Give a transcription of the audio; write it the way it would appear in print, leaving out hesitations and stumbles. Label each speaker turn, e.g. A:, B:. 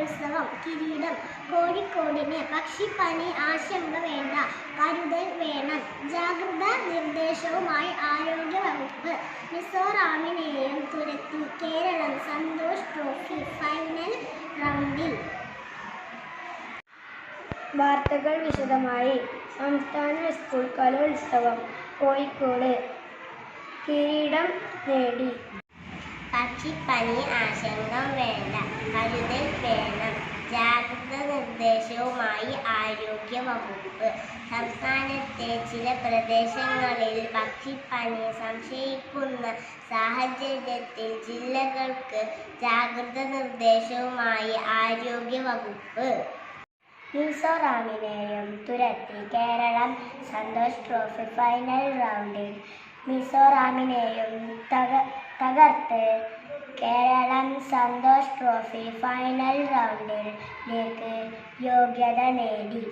A: കലോത്സവം കിരീടം. കോഴിക്കോടിന് പക്ഷിപ്പനി ആശങ്ക വേണ്ട, കരുതൽ വേണം. ജാഗ്രതാ നിർദ്ദേശവുമായി ആരോഗ്യവകുപ്പ്. മിസോറാമിനെയും തുരത്തി കേരളം സന്തോഷ് ട്രോഫി ഫൈനൽ റൗണ്ടിൽ.
B: വാർത്തകൾ വിശദമായി. സംസ്ഥാന സ്കൂൾ കലോത്സവം കോഴിക്കോട് കിരീടം നേടി.
A: പക്ഷിപ്പനി ആശങ്ക വേണ്ട, കരുതൽ വേണം. ജാഗ്രതാ നിർദ്ദേശവുമായി ആരോഗ്യവകുപ്പ്. സംസ്ഥാനത്തെ ചില പ്രദേശങ്ങളിൽ പക്ഷിപ്പനി സംശയിക്കുന്ന സാഹചര്യത്തിൽ ജില്ലകൾക്ക് ജാഗ്രതാ നിർദ്ദേശവുമായി ആരോഗ്യവകുപ്പ്. മിസോറാമിനെയും തുരത്തി കേരളം സന്തോഷ് ട്രോഫി ഫൈനൽ റൗണ്ടിൽ. മിസോറാമിനെയും തകർത്ത് കേരളം സന്തോഷ് ട്രോഫി ഫൈനൽ റൗണ്ടിലേക്ക് യോഗ്യത നേടി.